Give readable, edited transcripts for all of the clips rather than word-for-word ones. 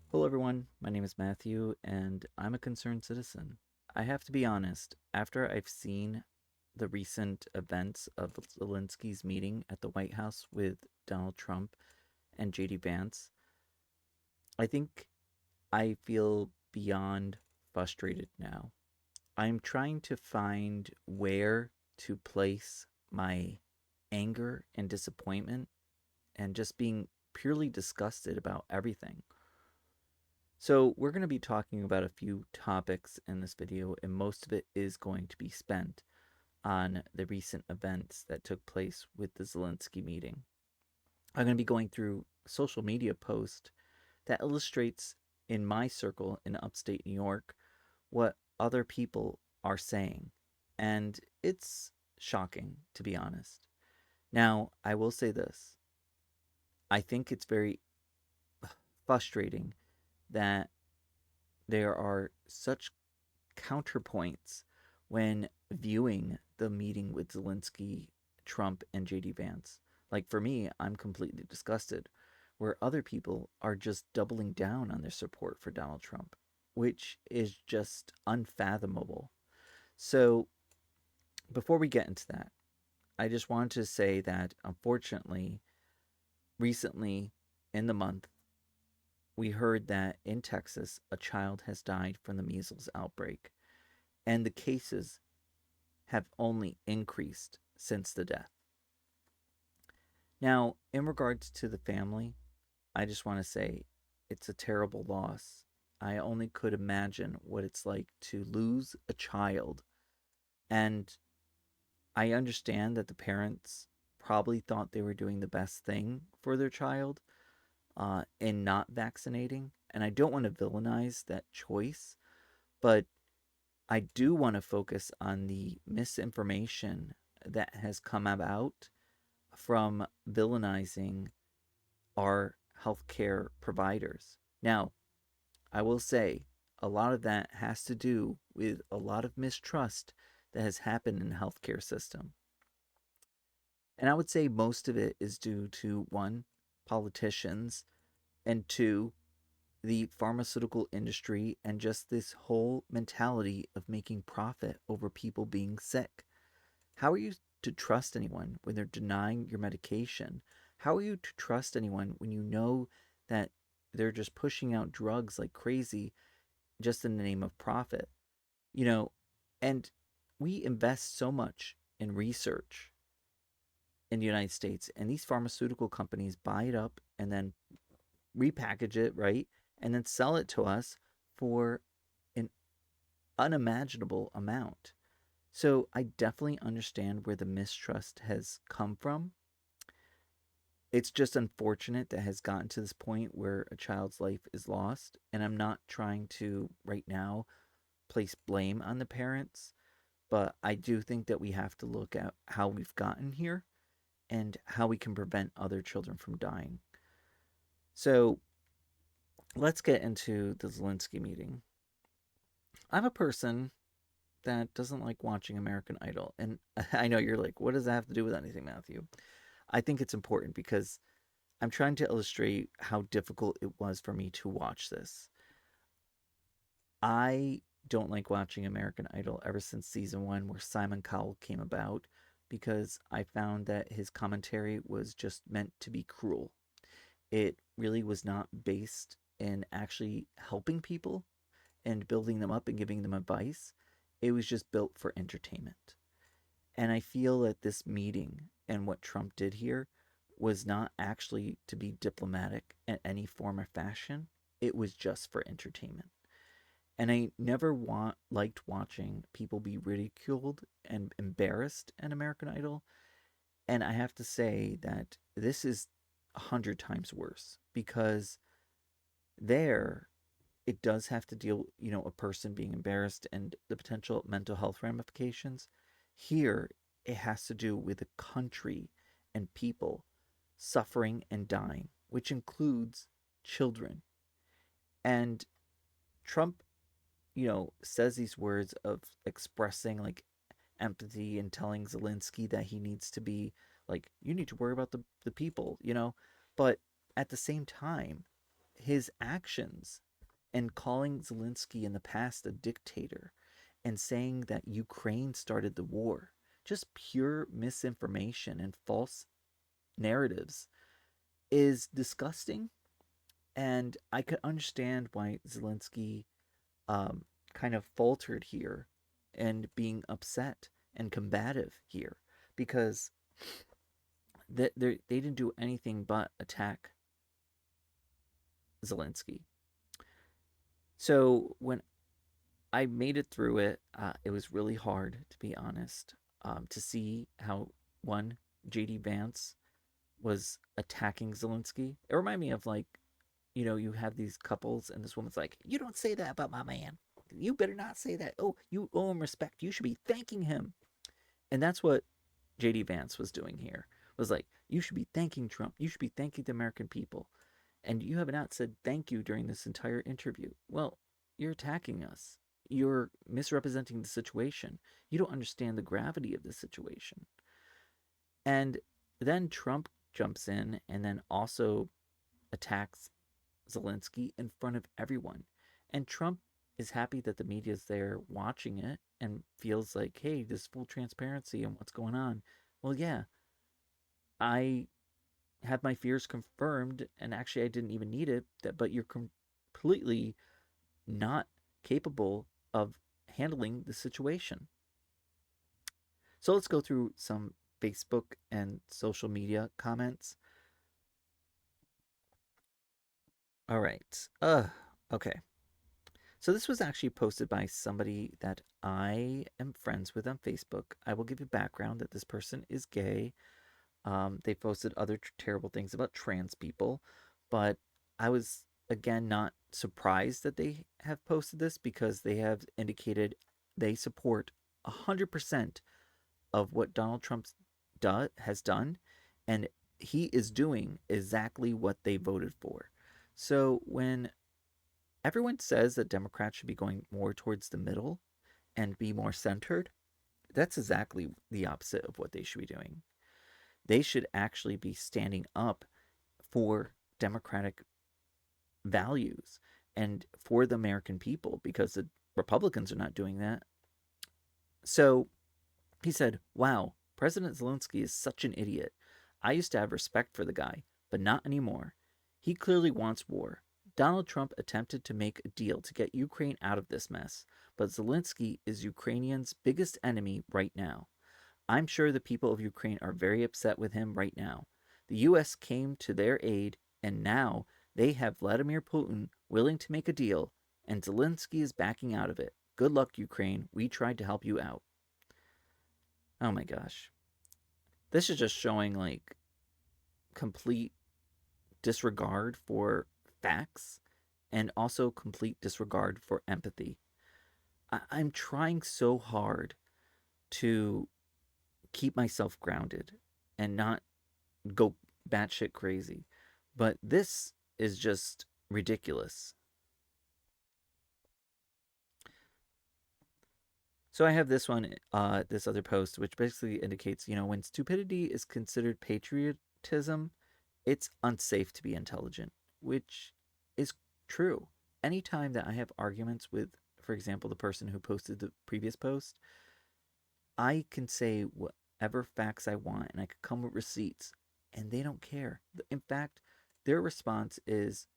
Hello, everyone. My name is Matthew, and I'm a concerned citizen. I have to be honest, after I've seen the recent events of Zelensky's meeting at the White House with Donald Trump and JD Vance, I think I feel beyond frustrated now. I'm trying to find where to place my anger and disappointment and just being purely disgusted about everything. So, we're going to be talking about a few topics in this video, and most of it is going to be spent on the recent events that took place with the Zelensky meeting. I'm going to be going through a social media post that illustrates in my circle in upstate New York what other people are saying. And it's shocking, to be honest. Now, I will say this. I think it's very frustrating that there are such counterpoints when viewing the meeting with Zelensky, Trump, and JD Vance. Like for me, I'm completely disgusted, where other people are just doubling down on their support for Donald Trump, which is just unfathomable. So, before we get into that, I just wanted to say that unfortunately, recently in the month, we heard that in Texas, a child has died from the measles outbreak, and the cases have only increased since the death. Now, in regards to the family, I just want to say it's a terrible loss. I only could imagine what it's like to lose a child. And I understand that the parents probably thought they were doing the best thing for their child in not vaccinating. And I don't want to villainize that choice, but I do want to focus on the misinformation that has come about from villainizing our healthcare providers. Now, I will say a lot of that has to do with a lot of mistrust that has happened in the healthcare system. And I would say most of it is due to one, politicians, and two, the pharmaceutical industry and just this whole mentality of making profit over people being sick. How are you to trust anyone when they're denying your medication? How are you to trust anyone when you know that they're just pushing out drugs like crazy just in the name of profit? You know, and we invest so much in research in the United States, and these pharmaceutical companies buy it up and then repackage it, right? And then sell it to us for an unimaginable amount. So I definitely understand where the mistrust has come from. It's just unfortunate that has gotten to this point where a child's life is lost. And I'm not trying to right now place blame on the parents, but I do think that we have to look at how we've gotten here and how we can prevent other children from dying. So let's get into the Zelensky meeting. I'm a person that doesn't like watching American Idol. And I know you're like, what does that have to do with anything, Matthew? I think it's important because I'm trying to illustrate how difficult it was for me to watch this. I don't like watching American Idol ever since season one, where Simon Cowell came about, because I found that his commentary was just meant to be cruel. It really was not based in actually helping people and building them up and giving them advice. It was just built for entertainment. And I feel that this meeting and what Trump did here was not actually to be diplomatic in any form or fashion. It was just for entertainment. And I never liked watching people be ridiculed and embarrassed in American Idol. And I have to say that this is 100 times worse, because there it does have to deal, a person being embarrassed and the potential mental health ramifications. Here, it has to do with a country and people suffering and dying, which includes children. And Trump, says these words of expressing like empathy and telling Zelensky that he needs to be like, you need to worry about the people. But at the same time, his actions and calling Zelensky in the past a dictator and saying that Ukraine started the war, just pure misinformation and false narratives, is disgusting. And I could understand why Zelensky um, kind of faltered here and being upset and combative here because they didn't do anything but attack Zelensky. So when I made it through it, it was really hard, to be honest, to see how one, JD Vance was attacking Zelensky. It reminded me of like, you have these couples, and this woman's like, "You don't say that about my man. You better not say that. Oh, you owe him respect. You should be thanking him." And that's what JD Vance was doing here. Was like, "You should be thanking Trump. You should be thanking the American people. And you have not said thank you during this entire interview." Well, you're attacking us. You're misrepresenting the situation. You don't understand the gravity of the situation. And then Trump jumps in and then also attacks Zelensky in front of everyone. And Trump is happy that the media is there watching it and feels like, hey, there's full transparency on what's going on. Well, yeah, I had my fears confirmed, and actually, I didn't even need it. But you're completely not capable of handling the situation. So let's go through some Facebook and social media comments. All right. Okay. So this was actually posted by somebody that I am friends with on Facebook. I will give you background that this person is gay. They posted other terrible things about trans people, but I was again not surprised that they have posted this because they have indicated they support 100% of what Donald Trump has done, and he is doing exactly what they voted for. So when everyone says that Democrats should be going more towards the middle and be more centered, that's exactly the opposite of what they should be doing. They should actually be standing up for democratic values and for the American people because the Republicans are not doing that. So he said, "Wow, President Zelensky is such an idiot. I used to have respect for the guy, but not anymore. He clearly wants war. Donald Trump attempted to make a deal to get Ukraine out of this mess, but Zelensky is Ukrainians' biggest enemy right now. I'm sure the people of Ukraine are very upset with him right now. The US came to their aid, and now they have Vladimir Putin willing to make a deal, and Zelensky is backing out of it. Good luck, Ukraine. We tried to help you out." Oh my gosh. This is just showing like complete disregard for facts and also complete disregard for empathy. I'm trying so hard to keep myself grounded and not go batshit crazy. But this is just ridiculous. So I have this one, this other post, which basically indicates, when stupidity is considered patriotism, it's unsafe to be intelligent, which is true. Anytime that I have arguments with, for example, the person who posted the previous post, I can say whatever facts I want and I could come with receipts and they don't care. In fact, their response is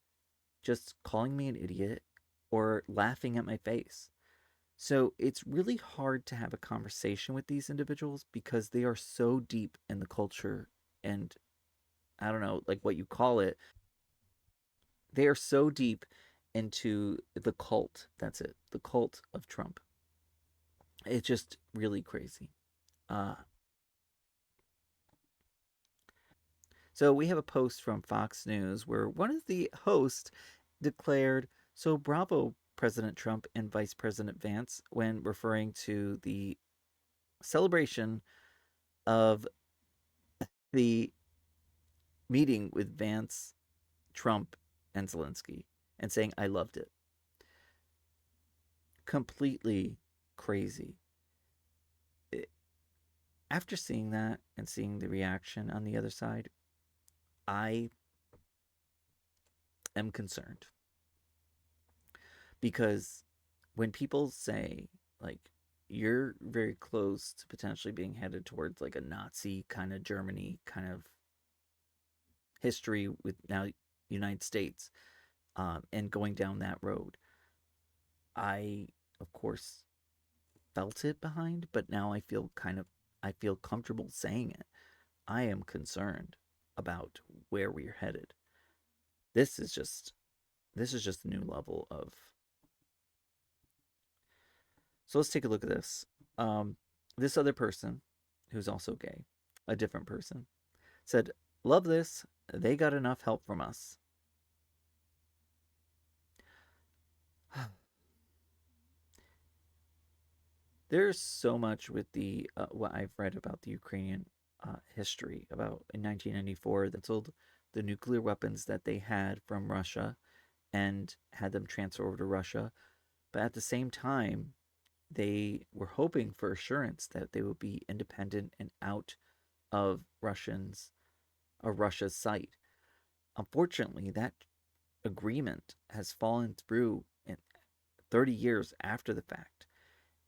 just calling me an idiot or laughing at my face. So it's really hard to have a conversation with these individuals because they are so deep in the culture and I don't know, like what you call it. They are so deep into the cult. That's it. The cult of Trump. It's just really crazy. Uh, so we have a post from Fox News where one of the hosts declared, "So bravo, President Trump and Vice President Vance," when referring to the celebration of the meeting with Vance, Trump, and Zelensky, and saying, "I loved it." Completely crazy. After seeing that and seeing the reaction on the other side, I am concerned because when people say, like, you're very close to potentially being headed towards like a Nazi kind of Germany kind of history with now United States, and going down that road, I of course felt it behind, but now I feel comfortable saying it. I am concerned about where we're headed. This is just this is just a new level of. So let's take a look at this. This other person, who's also gay, a different person, said, "Love this. They got enough help from us." There's so much with the what I've read about the Ukrainian history about in 1994 that told the nuclear weapons that they had from Russia and had them transfer over to Russia. But at the same time, they were hoping for assurance that they would be independent and out of Russia's sight. Unfortunately, that agreement has fallen through in 30 years after the fact.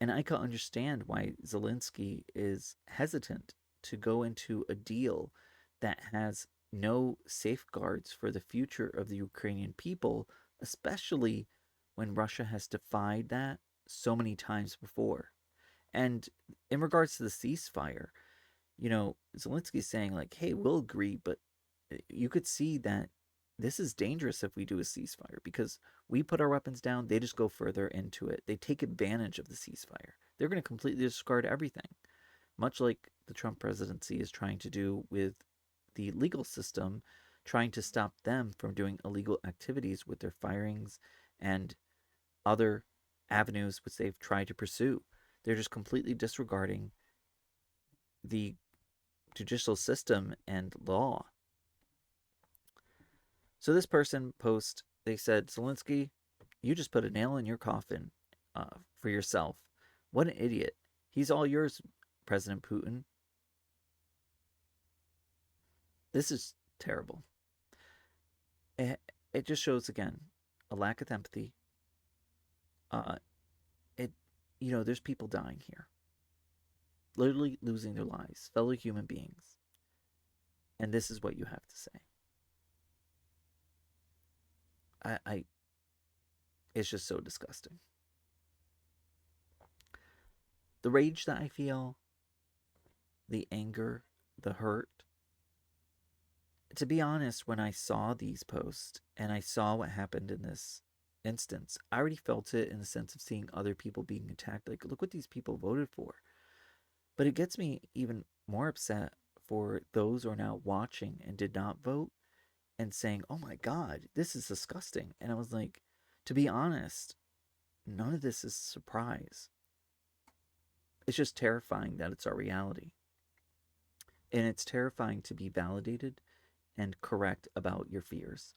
And I can understand why Zelensky is hesitant to go into a deal that has no safeguards for the future of the Ukrainian people, especially when Russia has defied that so many times before. And in regards to the ceasefire, Zelensky's saying, like, hey, we'll agree, but you could see that this is dangerous if we do a ceasefire because we put our weapons down, they just go further into it. They take advantage of the ceasefire. They're going to completely discard everything, much like the Trump presidency is trying to do with the legal system, trying to stop them from doing illegal activities with their firings and other avenues which they've tried to pursue. They're just completely disregarding the judicial system and law. So this person post, they said, Zelensky, you just put a nail in your coffin for yourself. What an idiot. He's all yours, President Putin. This is terrible. It just shows, again, a lack of empathy. Uh, it, there's people dying here, literally losing their lives, fellow human beings. And this is what you have to say. I it's just so disgusting. The rage that I feel, the anger, the hurt. To be honest, when I saw these posts and I saw what happened in this instance, I already felt it in the sense of seeing other people being attacked. Like, look what these people voted for. But it gets me even more upset for those who are now watching and did not vote and saying, oh my God, this is disgusting. And I was like, to be honest, none of this is a surprise. It's just terrifying that it's our reality. And it's terrifying to be validated and correct about your fears.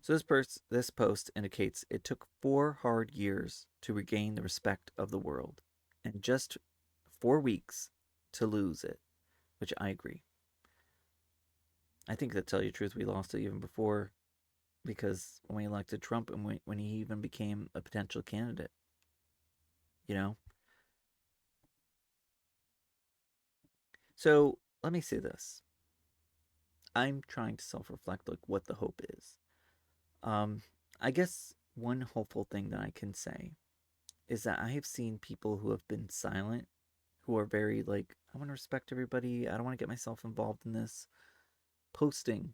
So this post indicates it took 4 hard years to regain the respect of the world, and just 4 weeks to lose it, which I agree. I think to tell you the truth, we lost it even before, because when we elected Trump and when he even became a potential candidate, you know? So let me say this. I'm trying to self-reflect, like, what the hope is. Um, I guess one hopeful thing that I can say is that I have seen people who have been silent, who are very like, I want to respect everybody, I don't want to get myself involved in this, posting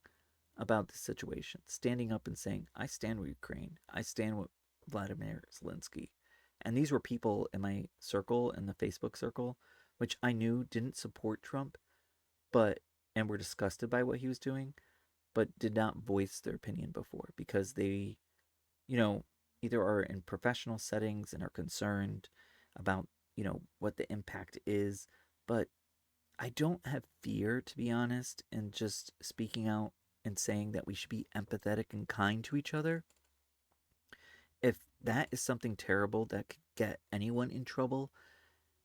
about the situation, standing up and saying, I stand with Ukraine, I stand with Vladimir Zelensky. And these were people in my circle, in the Facebook circle, which I knew didn't support Trump, but and were disgusted by what he was doing, but did not voice their opinion before because they, either are in professional settings and are concerned about, what the impact is. But I don't have fear, to be honest, in just speaking out and saying that we should be empathetic and kind to each other. If that is something terrible that could get anyone in trouble,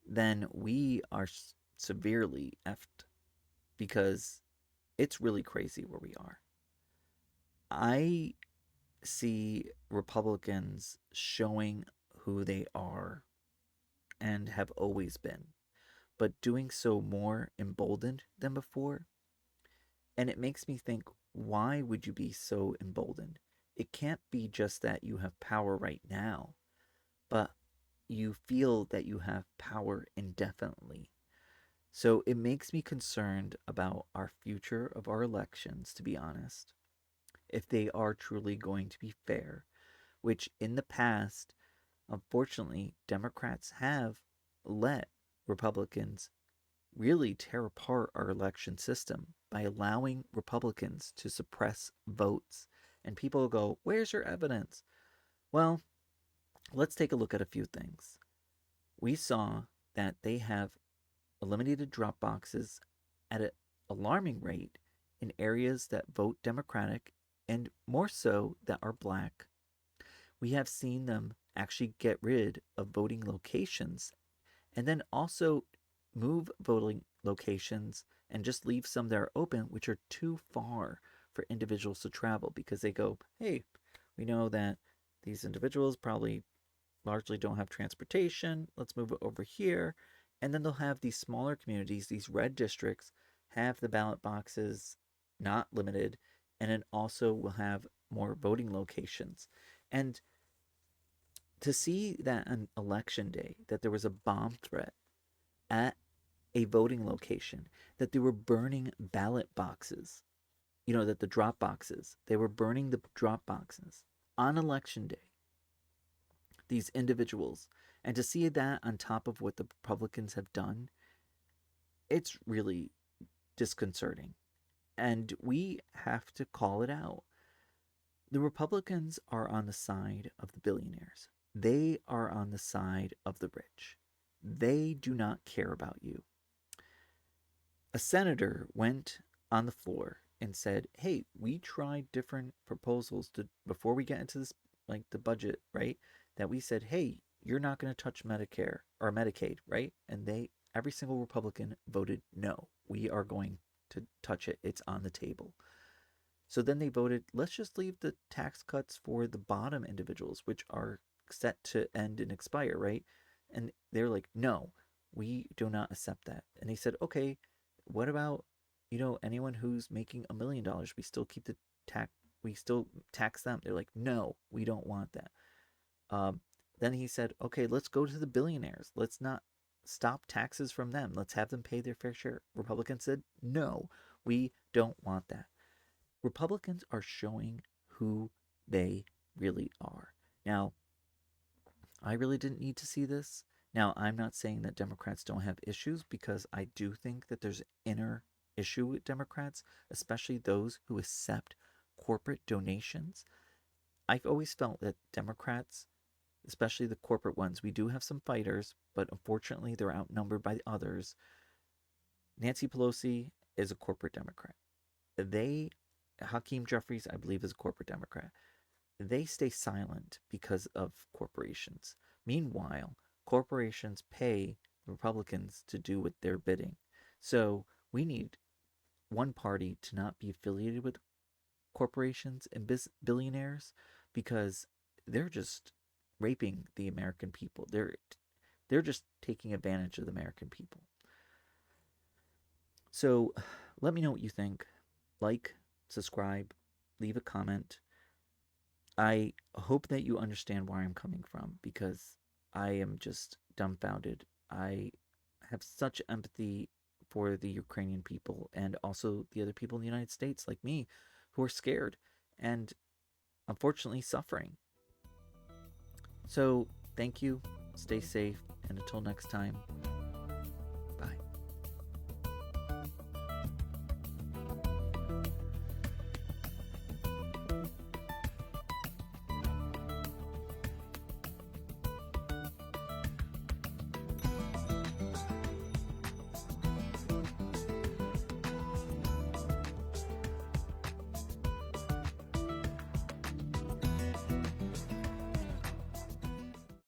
then we are severely effed. because it's really crazy where we are. I see Republicans showing who they are and have always been, but doing so more emboldened than before. And it makes me think, why would you be so emboldened? It can't be just that you have power right now, but you feel that you have power indefinitely. So it makes me concerned about our future of our elections, to be honest, if they are truly going to be fair, which in the past, unfortunately, Democrats have let Republicans really tear apart our election system by allowing Republicans to suppress votes. And people go, where's your evidence? Well, let's take a look at a few things. We saw that they have eliminated drop boxes at an alarming rate in areas that vote Democratic and more so that are black. We have seen them actually get rid of voting locations and then also move voting locations and just leave some that are open, which are too far for individuals to travel because they go, hey, we know that these individuals probably largely don't have transportation. Let's move it over here. And then they'll have these smaller communities, these red districts, have the ballot boxes not limited, and then also will have more voting locations. And to see that on election day, that there was a bomb threat at a voting location, that they were burning ballot boxes, that the drop boxes, they were burning the drop boxes on election day, these individuals. And to see that on top of what the Republicans have done, it's really disconcerting. And we have to call it out. The Republicans are on the side of the billionaires. They are on the side of the rich. They do not care about you. A senator went on the floor and said, hey, we tried different proposals before we get into this, like the budget, right? That we said, hey, you're not going to touch Medicare or Medicaid, right? And every single Republican voted no. We are going to touch it. It's on the table. So then they voted, let's just leave the tax cuts for the bottom individuals, which are set to end and expire, right? And they're like, no, we do not accept that. And they said, okay, what about, anyone who's making $1 million? We still keep the we still tax them. They're like, no, we don't want that. Then he said, okay, let's go to the billionaires. Let's not stop taxes from them. Let's have them pay their fair share. Republicans said, no, we don't want that. Republicans are showing who they really are. Now, I really didn't need to see this. Now, I'm not saying that Democrats don't have issues, because I do think that there's inner issue with Democrats, especially those who accept corporate donations. I've always felt that Democrats, especially the corporate ones, we do have some fighters, but unfortunately they're outnumbered by the others. Nancy Pelosi is a corporate Democrat. Hakeem Jeffries, I believe, is a corporate Democrat. They stay silent because of corporations. Meanwhile, corporations pay Republicans to do what they're bidding. So we need one party to not be affiliated with corporations and billionaires, because they're just raping the American people. They're just taking advantage of the American people. So let me know what you think. Like, subscribe, leave a comment. I hope that you understand where I'm coming from, because I am just dumbfounded. I have such empathy for the Ukrainian people and also the other people in the United States like me who are scared and unfortunately suffering. So thank you, stay safe, and until next time,